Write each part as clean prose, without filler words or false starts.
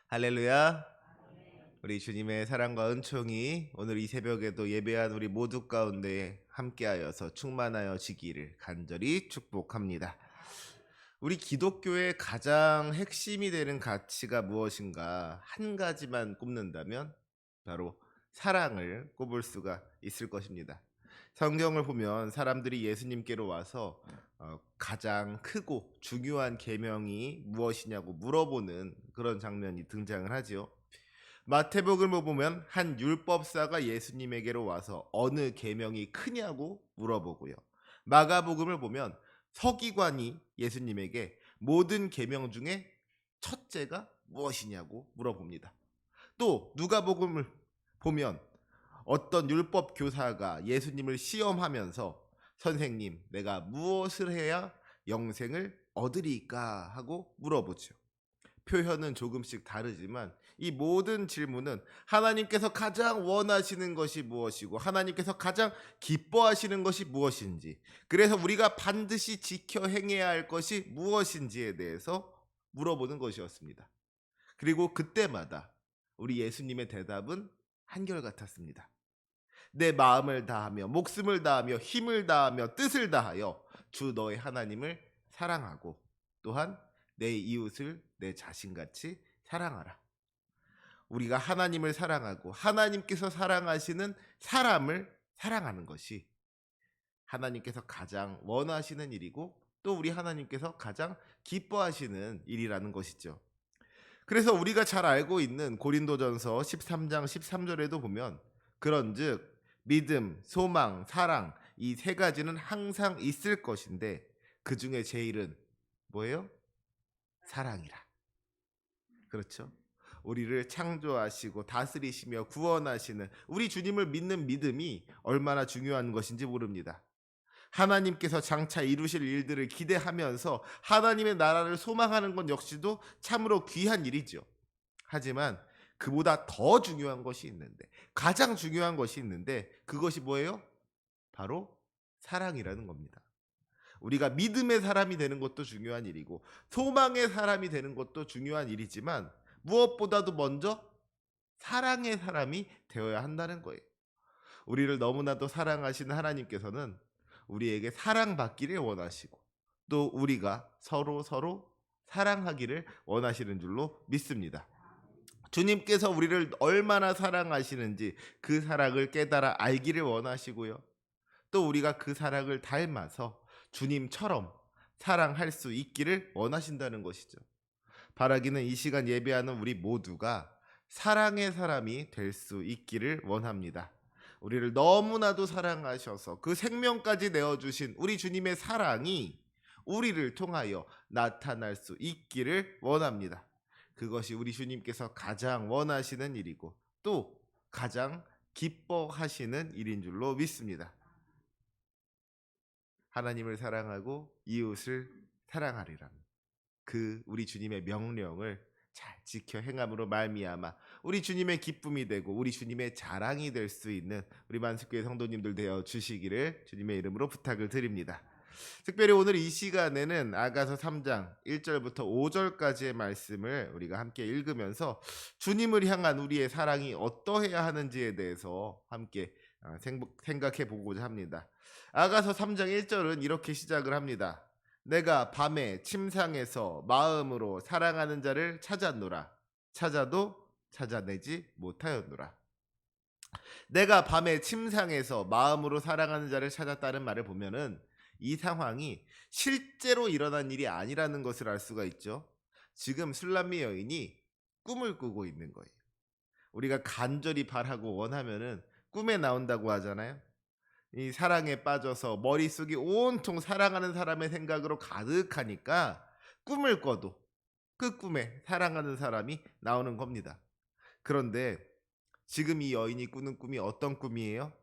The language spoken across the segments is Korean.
할렐루야. 우리 주님의 사랑과 은총이 오늘 이 새벽에도 예배한 우리 모두 가운데 함께하여서 충만하여지기를 간절히 축복합니다. 우리 기독교의 가장 핵심이 되는 가치가 무엇인가 한 가지만 꼽는다면 바로 사랑을 꼽을 수가 있을 것입니다. 성경을 보면 사람들이 예수님께로 와서 가장 크고 중요한 계명이 무엇이냐고 물어보는 그런 장면이 등장을 하지요. 마태복음을 보면 한 율법사가 예수님에게로 와서 어느 계명이 크냐고 물어보고요. 마가복음을 보면 서기관이 예수님에게 모든 계명 중에 첫째가 무엇이냐고 물어봅니다. 또 누가복음을 보면 어떤 율법 교사가 예수님을 시험하면서 선생님, 내가 무엇을 해야 영생을 얻으리까 하고 물어보죠. 표현은 조금씩 다르지만 이 모든 질문은 하나님께서 가장 원하시는 것이 무엇이고 하나님께서 가장 기뻐하시는 것이 무엇인지, 그래서 우리가 반드시 지켜 행해야 할 것이 무엇인지에 대해서 물어보는 것이었습니다. 그리고 그때마다 우리 예수님의 대답은 한결같았습니다. 내 마음을 다하며 목숨을 다하며 힘을 다하며 뜻을 다하여 주 너의 하나님을 사랑하고 또한 내 이웃을 내 자신같이 사랑하라. 우리가 하나님을 사랑하고 하나님께서 사랑하시는 사람을 사랑하는 것이 하나님께서 가장 원하시는 일이고 또 우리 하나님께서 가장 기뻐하시는 일이라는 것이죠. 그래서 우리가 잘 알고 있는 고린도전서 13장 13절에도 보면 그런즉 믿음, 소망, 사랑 이 세 가지는 항상 있을 것인데 그 중에 제일은 뭐예요? 사랑이라. 그렇죠? 우리를 창조하시고 다스리시며 구원하시는 우리 주님을 믿는 믿음이 얼마나 중요한 것인지 모릅니다. 하나님께서 장차 이루실 일들을 기대하면서 하나님의 나라를 소망하는 것 역시도 참으로 귀한 일이죠. 하지만 그보다 더 중요한 것이 있는데, 가장 중요한 것이 있는데 그것이 뭐예요? 바로 사랑이라는 겁니다. 우리가 믿음의 사람이 되는 것도 중요한 일이고 소망의 사람이 되는 것도 중요한 일이지만 무엇보다도 먼저 사랑의 사람이 되어야 한다는 거예요. 우리를 너무나도 사랑하시는 하나님께서는 우리에게 사랑받기를 원하시고 또 우리가 서로 사랑하기를 원하시는 줄로 믿습니다. 주님께서 우리를 얼마나 사랑하시는지 그 사랑을 깨달아 알기를 원하시고요. 또 우리가 그 사랑을 닮아서 주님처럼 사랑할 수 있기를 원하신다는 것이죠. 바라기는 이 시간 예배하는 우리 모두가 사랑의 사람이 될 수 있기를 원합니다. 우리를 너무나도 사랑하셔서 그 생명까지 내어주신 우리 주님의 사랑이 우리를 통하여 나타날 수 있기를 원합니다. 그것이 우리 주님께서 가장 원하시는 일이고 또 가장 기뻐하시는 일인 줄로 믿습니다. 하나님을 사랑하고 이웃을 사랑하리라. 그 우리 주님의 명령을 잘 지켜 행함으로 말미암아 우리 주님의 기쁨이 되고 우리 주님의 자랑이 될 수 있는 우리 만습교회 성도님들 되어 주시기를 주님의 이름으로 부탁을 드립니다. 특별히 오늘 이 시간에는 아가서 3장 1절부터 5절까지의 말씀을 우리가 함께 읽으면서 주님을 향한 우리의 사랑이 어떠해야 하는지에 대해서 함께 생각해 보고자 합니다. 아가서 3장 1절은 이렇게 시작을 합니다. 내가 밤에 침상에서 마음으로 사랑하는 자를 찾았노라. 찾아도 찾아내지 못하였노라. 내가 밤에 침상에서 마음으로 사랑하는 자를 찾았다는 말을 보면은 이 상황이 실제로 일어난 일이 아니라는 것을 알 수가 있죠. 지금 술람미 여인이 꿈을 꾸고 있는 거예요. 우리가 간절히 바라고 원하면은 꿈에 나온다고 하잖아요. 이 사랑에 빠져서 머릿속이 온통 사랑하는 사람의 생각으로 가득하니까 꿈을 꿔도 그 꿈에 사랑하는 사람이 나오는 겁니다. 그런데 지금 이 여인이 꾸는 꿈이 어떤 꿈이에요?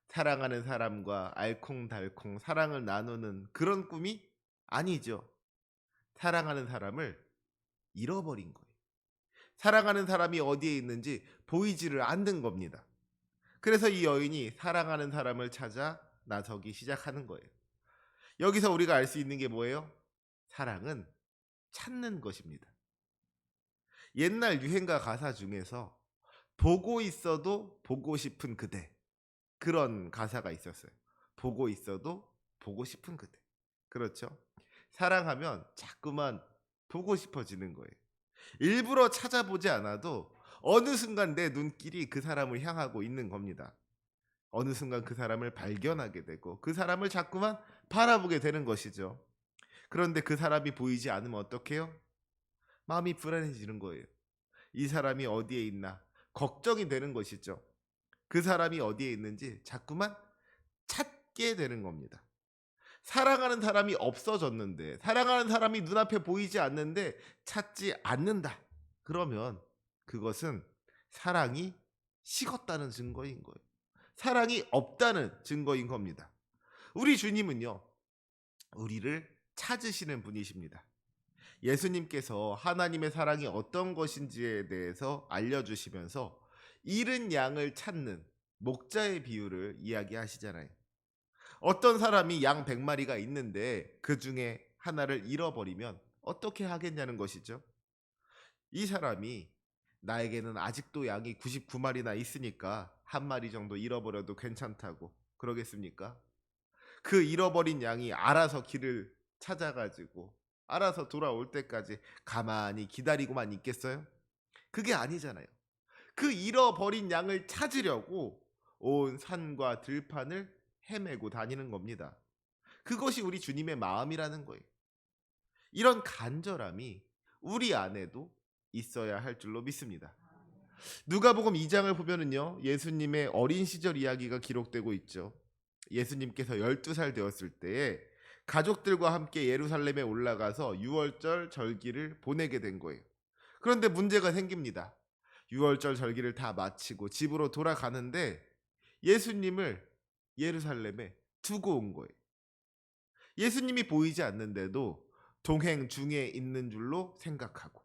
사랑하는 사람과 알콩달콩 사랑을 나누는 그런 꿈이 아니죠. 사랑하는 사람을 잃어버린 거예요. 사랑하는 사람이 어디에 있는지 보이지를 않는 겁니다. 그래서 이 여인이 사랑하는 사람을 찾아 나서기 시작하는 거예요. 여기서 우리가 알 수 있는 게 뭐예요? 사랑은 찾는 것입니다. 옛날 유행가 가사 중에서 보고 있어도 보고 싶은 그대, 그런 가사가 있었어요. 보고 있어도 보고 싶은 그대. 그렇죠? 사랑하면 자꾸만 보고 싶어지는 거예요. 일부러 찾아보지 않아도 어느 순간 내 눈길이 그 사람을 향하고 있는 겁니다. 어느 순간 그 사람을 발견하게 되고 그 사람을 자꾸만 바라보게 되는 것이죠. 그런데 그 사람이 보이지 않으면 어떡해요? 마음이 불안해지는 거예요. 이 사람이 어디에 있나 걱정이 되는 것이죠. 그 사람이 어디에 있는지 자꾸만 찾게 되는 겁니다. 사랑하는 사람이 없어졌는데, 사랑하는 사람이 눈앞에 보이지 않는데 찾지 않는다. 그러면 그것은 사랑이 식었다는 증거인 거예요. 사랑이 없다는 증거인 겁니다. 우리 주님은요, 우리를 찾으시는 분이십니다. 예수님께서 하나님의 사랑이 어떤 것인지에 대해서 알려주시면서 잃은 양을 찾는 목자의 비유를 이야기하시잖아요. 어떤 사람이 양 100마리가 있는데 그 중에 하나를 잃어버리면 어떻게 하겠냐는 것이죠. 이 사람이 나에게는 아직도 양이 99마리나 있으니까 한 마리 정도 잃어버려도 괜찮다고 그러겠습니까? 그 잃어버린 양이 알아서 길을 찾아가지고 알아서 돌아올 때까지 가만히 기다리고만 있겠어요? 그게 아니잖아요. 그 잃어버린 양을 찾으려고 온 산과 들판을 헤매고 다니는 겁니다. 그것이 우리 주님의 마음이라는 거예요. 이런 간절함이 우리 안에도 있어야 할 줄로 믿습니다. 누가복음 2장을 보면은요, 예수님의 어린 시절 이야기가 기록되고 있죠. 예수님께서 12살 되었을 때에 가족들과 함께 예루살렘에 올라가서 유월절 절기를 보내게 된 거예요. 그런데 문제가 생깁니다. 유월절 절기를 다 마치고 집으로 돌아가는데 예수님을 예루살렘에 두고 온 거예요. 예수님이 보이지 않는데도 동행 중에 있는 줄로 생각하고,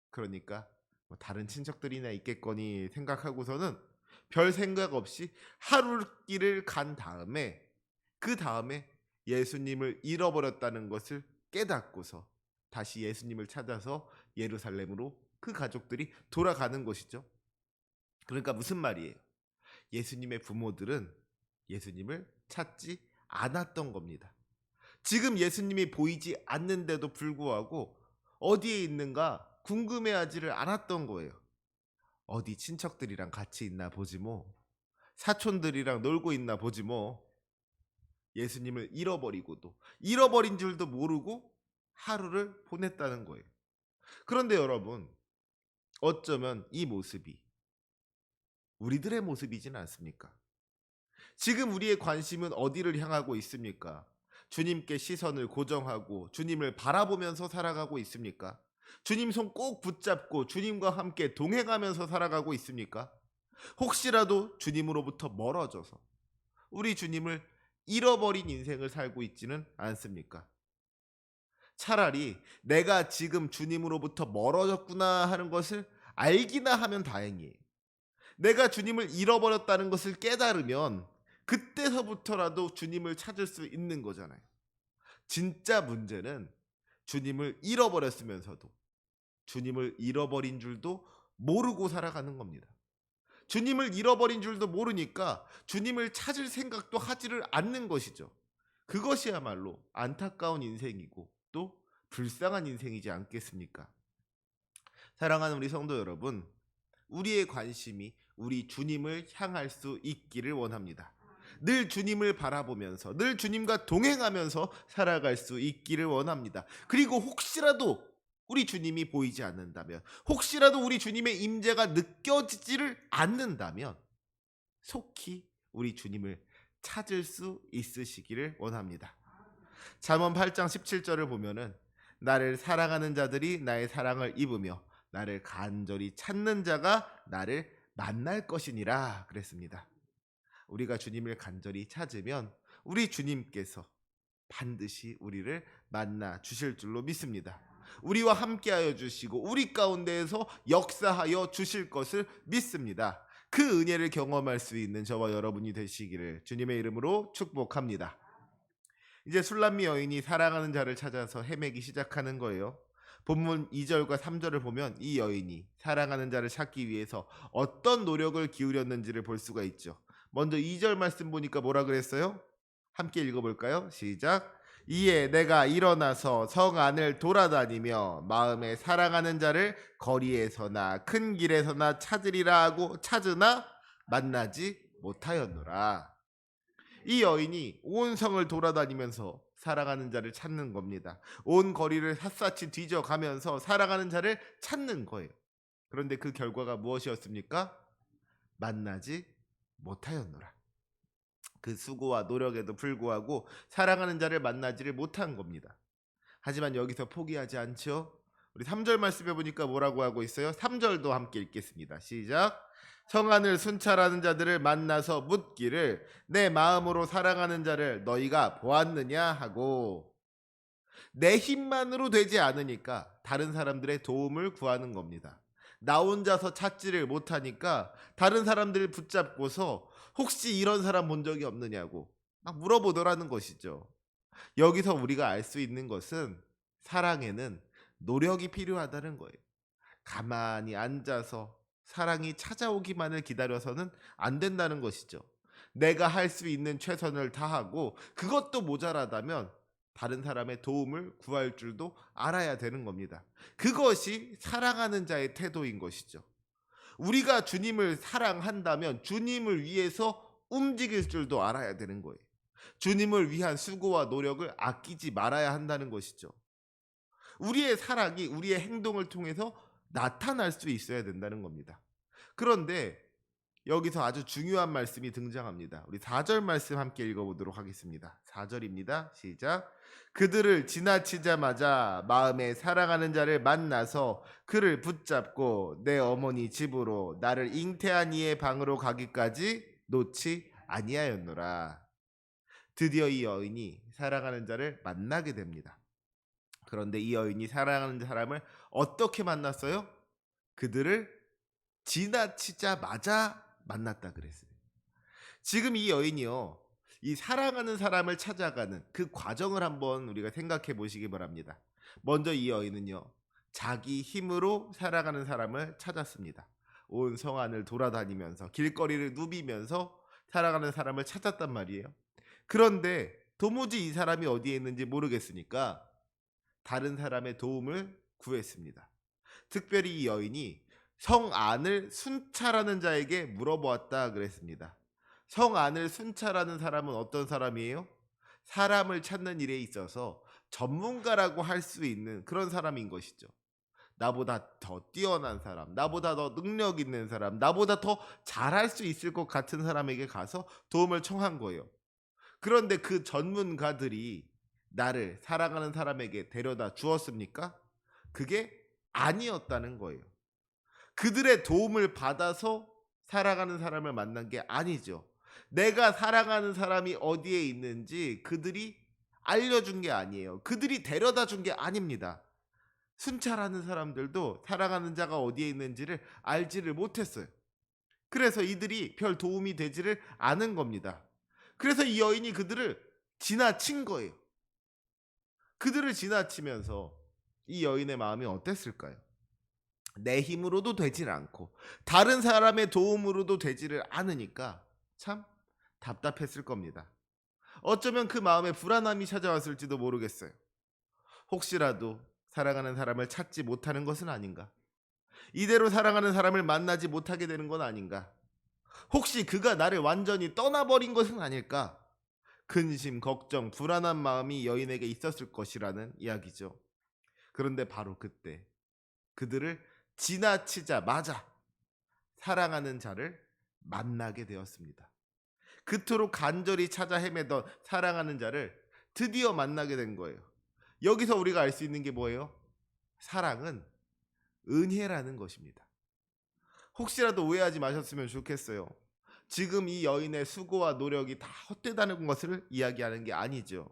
그러니까 뭐 다른 친척들이나 있겠거니 생각하고서는 별 생각 없이 하루길을 간 다음에, 그 다음에 예수님을 잃어버렸다는 것을 깨닫고서 다시 예수님을 찾아서 예루살렘으로 그 가족들이 돌아가는 것이죠. 그러니까 무슨 말이에요? 예수님의 부모들은 예수님을 찾지 않았던 겁니다. 지금 예수님이 보이지 않는데도 불구하고 어디에 있는가 궁금해하지를 않았던 거예요. 어디 친척들이랑 같이 있나 보지 뭐. 사촌들이랑 놀고 있나 보지 뭐. 예수님을 잃어버리고도 잃어버린 줄도 모르고 하루를 보냈다는 거예요. 그런데 여러분, 어쩌면 이 모습이 우리들의 모습이지는 않습니까? 지금 우리의 관심은 어디를 향하고 있습니까? 주님께 시선을 고정하고 주님을 바라보면서 살아가고 있습니까? 주님 손 꼭 붙잡고 주님과 함께 동행하면서 살아가고 있습니까? 혹시라도 주님으로부터 멀어져서 우리 주님을 잃어버린 인생을 살고 있지는 않습니까? 차라리 내가 지금 주님으로부터 멀어졌구나 하는 것을 알기나 하면 다행이에요. 내가 주님을 잃어버렸다는 것을 깨달으면 그때서부터라도 주님을 찾을 수 있는 거잖아요. 진짜 문제는 주님을 잃어버렸으면서도 주님을 잃어버린 줄도 모르고 살아가는 겁니다. 주님을 잃어버린 줄도 모르니까 주님을 찾을 생각도 하지를 않는 것이죠. 그것이야말로 안타까운 인생이고 또 불쌍한 인생이지 않겠습니까? 사랑하는 우리 성도 여러분, 우리의 관심이 우리 주님을 향할 수 있기를 원합니다. 늘 주님을 바라보면서 늘 주님과 동행하면서 살아갈 수 있기를 원합니다. 그리고 혹시라도 우리 주님이 보이지 않는다면, 혹시라도 우리 주님의 임재가 느껴지지를 않는다면 속히 우리 주님을 찾을 수 있으시기를 원합니다. 잠언 8장 17절을 보면은 나를 사랑하는 자들이 나의 사랑을 입으며 나를 간절히 찾는 자가 나를 만날 것이니라 그랬습니다. 우리가 주님을 간절히 찾으면 우리 주님께서 반드시 우리를 만나 주실 줄로 믿습니다. 우리와 함께하여 주시고 우리 가운데에서 역사하여 주실 것을 믿습니다. 그 은혜를 경험할 수 있는 저와 여러분이 되시기를 주님의 이름으로 축복합니다. 이제 술람미 여인이 사랑하는 자를 찾아서 헤매기 시작하는 거예요. 본문 2절과 3절을 보면 이 여인이 사랑하는 자를 찾기 위해서 어떤 노력을 기울였는지를 볼 수가 있죠. 먼저 2절 말씀 보니까 뭐라 그랬어요? 함께 읽어볼까요? 시작. 이에 내가 일어나서 성 안을 돌아다니며 마음에 사랑하는 자를 거리에서나 큰 길에서나 찾으리라 하고 찾으나 만나지 못하였노라. 이 여인이 온 성을 돌아다니면서 사랑하는 자를 찾는 겁니다. 온 거리를 샅샅이 뒤져가면서 사랑하는 자를 찾는 거예요. 그런데 그 결과가 무엇이었습니까? 만나지 못하였노라. 그 수고와 노력에도 불구하고 사랑하는 자를 만나지를 못한 겁니다. 하지만 여기서 포기하지 않죠. 우리 3절 말씀해 보니까 뭐라고 하고 있어요? 3절도 함께 읽겠습니다. 시작. 성안을 순찰하는 자들을 만나서 묻기를 내 마음으로 사랑하는 자를 너희가 보았느냐 하고, 내 힘만으로 되지 않으니까 다른 사람들의 도움을 구하는 겁니다. 나 혼자서 찾지를 못하니까 다른 사람들을 붙잡고서 혹시 이런 사람 본 적이 없느냐고 막 물어보더라는 것이죠. 여기서 우리가 알 수 있는 것은 사랑에는 노력이 필요하다는 거예요. 가만히 앉아서 사랑이 찾아오기만을 기다려서는 안 된다는 것이죠. 내가 할 수 있는 최선을 다하고 그것도 모자라다면 다른 사람의 도움을 구할 줄도 알아야 되는 겁니다. 그것이 사랑하는 자의 태도인 것이죠. 우리가 주님을 사랑한다면 주님을 위해서 움직일 줄도 알아야 되는 거예요. 주님을 위한 수고와 노력을 아끼지 말아야 한다는 것이죠. 우리의 사랑이 우리의 행동을 통해서 나타날 수 있어야 된다는 겁니다. 그런데 여기서 아주 중요한 말씀이 등장합니다. 우리 4절 말씀 함께 읽어보도록 하겠습니다. 4절입니다. 시작. 그들을 지나치자마자 마음에 사랑하는 자를 만나서 그를 붙잡고 내 어머니 집으로 나를 잉태한 이의 방으로 가기까지 놓지 아니하였노라. 드디어 이 여인이 사랑하는 자를 만나게 됩니다. 그런데 이 여인이 사랑하는 사람을 어떻게 만났어요? 그들을 지나치자마자 만났다 그랬어요. 지금 이 여인이요, 이 사랑하는 사람을 찾아가는 그 과정을 한번 우리가 생각해 보시기 바랍니다. 먼저 이 여인은요, 자기 힘으로 사랑하는 사람을 찾았습니다. 온 성안을 돌아다니면서 길거리를 누비면서 사랑하는 사람을 찾았단 말이에요. 그런데 도무지 이 사람이 어디에 있는지 모르겠으니까 다른 사람의 도움을 구했습니다. 특별히 이 여인이 성 안을 순찰하는 자에게 물어보았다 그랬습니다. 성 안을 순찰하는 사람은 어떤 사람이에요? 사람을 찾는 일에 있어서 전문가라고 할 수 있는 그런 사람인 것이죠. 나보다 더 뛰어난 사람, 나보다 더 능력 있는 사람, 나보다 더 잘할 수 있을 것 같은 사람에게 가서 도움을 청한 거예요. 그런데 그 전문가들이 나를 사랑하는 사람에게 데려다 주었습니까? 그게 아니었다는 거예요. 그들의 도움을 받아서 사랑하는 사람을 만난 게 아니죠. 내가 사랑하는 사람이 어디에 있는지 그들이 알려준 게 아니에요. 그들이 데려다 준 게 아닙니다. 순찰하는 사람들도 사랑하는 자가 어디에 있는지를 알지를 못했어요. 그래서 이들이 별 도움이 되지를 않은 겁니다. 그래서 이 여인이 그들을 지나친 거예요. 그들을 지나치면서 이 여인의 마음이 어땠을까요? 내 힘으로도 되질 않고 다른 사람의 도움으로도 되지를 않으니까 참 답답했을 겁니다. 어쩌면 그 마음에 불안함이 찾아왔을지도 모르겠어요. 혹시라도 사랑하는 사람을 찾지 못하는 것은 아닌가? 이대로 사랑하는 사람을 만나지 못하게 되는 건 아닌가? 혹시 그가 나를 완전히 떠나버린 것은 아닐까? 근심, 걱정, 불안한 마음이 여인에게 있었을 것이라는 이야기죠. 그런데 바로 그때 그들을 지나치자마자 사랑하는 자를 만나게 되었습니다. 그토록 간절히 찾아 헤매던 사랑하는 자를 드디어 만나게 된 거예요. 여기서 우리가 알 수 있는 게 뭐예요? 사랑은 은혜라는 것입니다. 혹시라도 오해하지 마셨으면 좋겠어요. 지금 이 여인의 수고와 노력이 다 헛되다는 것을 이야기하는 게 아니죠.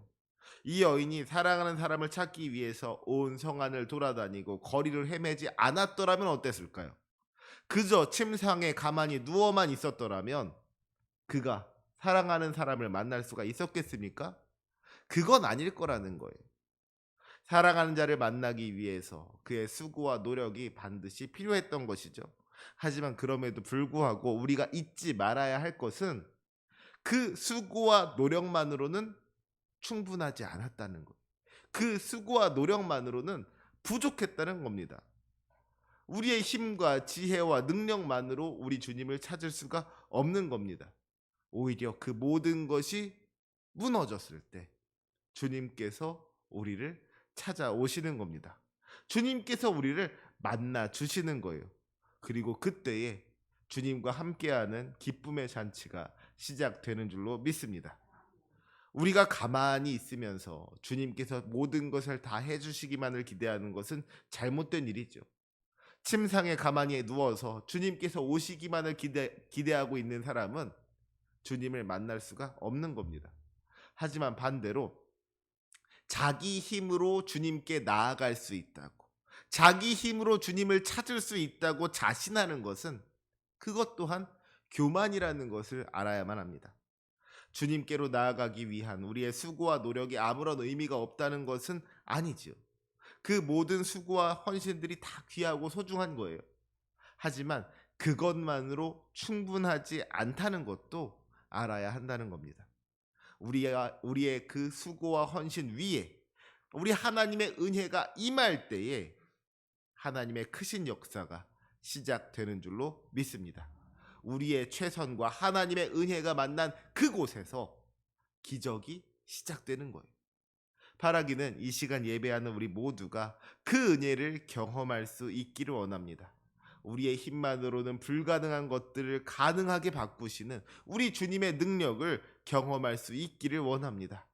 이 여인이 사랑하는 사람을 찾기 위해서 온 성안을 돌아다니고 거리를 헤매지 않았더라면 어땠을까요? 그저 침상에 가만히 누워만 있었더라면 그가 사랑하는 사람을 만날 수가 있었겠습니까? 그건 아닐 거라는 거예요. 사랑하는 자를 만나기 위해서 그의 수고와 노력이 반드시 필요했던 것이죠. 하지만 그럼에도 불구하고 우리가 잊지 말아야 할 것은 그 수고와 노력만으로는 충분하지 않았다는 것. 그 수고와 노력만으로는 부족했다는 겁니다. 우리의 힘과 지혜와 능력만으로 우리 주님을 찾을 수가 없는 겁니다. 오히려 그 모든 것이 무너졌을 때 주님께서 우리를 찾아오시는 겁니다. 주님께서 우리를 만나 주시는 거예요. 그리고 그때에 주님과 함께하는 기쁨의 잔치가 시작되는 줄로 믿습니다. 우리가 가만히 있으면서 주님께서 모든 것을 다 해주시기만을 기대하는 것은 잘못된 일이죠. 침상에 가만히 누워서 주님께서 오시기만을 기대하고 있는 사람은 주님을 만날 수가 없는 겁니다. 하지만 반대로 자기 힘으로 주님께 나아갈 수 있다고, 자기 힘으로 주님을 찾을 수 있다고 자신하는 것은 그것 또한 교만이라는 것을 알아야만 합니다. 주님께로 나아가기 위한 우리의 수고와 노력이 아무런 의미가 없다는 것은 아니지요. 그 모든 수고와 헌신들이 다 귀하고 소중한 거예요. 하지만 그것만으로 충분하지 않다는 것도 알아야 한다는 겁니다. 우리의 그 수고와 헌신 위에 우리 하나님의 은혜가 임할 때에 하나님의 크신 역사가 시작되는 줄로 믿습니다. 우리의 최선과 하나님의 은혜가 만난 그곳에서 기적이 시작되는 거예요. 바라기는 이 시간 예배하는 우리 모두가 그 은혜를 경험할 수 있기를 원합니다. 우리의 힘만으로는 불가능한 것들을 가능하게 바꾸시는 우리 주님의 능력을 경험할 수 있기를 원합니다.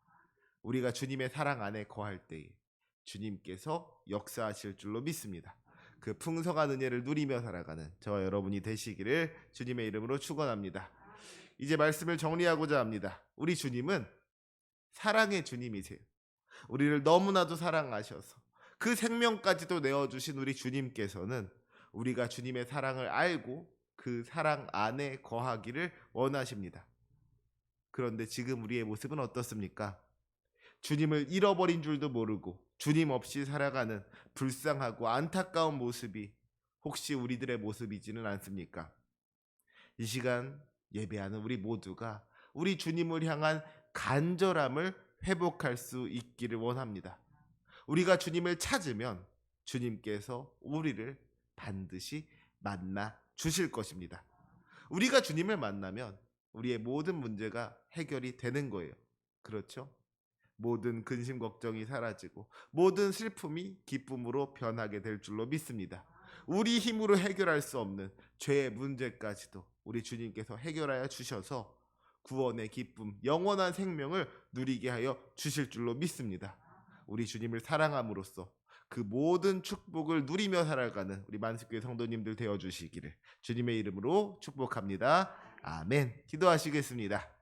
우리가 주님의 사랑 안에 거할 때에 주님께서 역사하실 줄로 믿습니다. 그 풍성한 은혜를 누리며 살아가는 저와 여러분이 되시기를 주님의 이름으로 축원합니다. 이제 말씀을 정리하고자 합니다. 우리 주님은 사랑의 주님이세요. 우리를 너무나도 사랑하셔서 그 생명까지도 내어주신 우리 주님께서는 우리가 주님의 사랑을 알고 그 사랑 안에 거하기를 원하십니다. 그런데 지금 우리의 모습은 어떻습니까? 주님을 잃어버린 줄도 모르고 주님 없이 살아가는 불쌍하고 안타까운 모습이 혹시 우리들의 모습이지는 않습니까? 이 시간 예배하는 우리 모두가 우리 주님을 향한 간절함을 회복할 수 있기를 원합니다. 우리가 주님을 찾으면 주님께서 우리를 반드시 만나 주실 것입니다. 우리가 주님을 만나면 우리의 모든 문제가 해결이 되는 거예요. 그렇죠? 모든 근심 걱정이 사라지고 모든 슬픔이 기쁨으로 변하게 될 줄로 믿습니다. 우리 힘으로 해결할 수 없는 죄의 문제까지도 우리 주님께서 해결하여 주셔서 구원의 기쁨, 영원한 생명을 누리게 하여 주실 줄로 믿습니다. 우리 주님을 사랑함으로써 그 모든 축복을 누리며 살아가는 우리 만습교회 성도님들 되어주시기를 주님의 이름으로 축복합니다. 아멘. 기도하시겠습니다.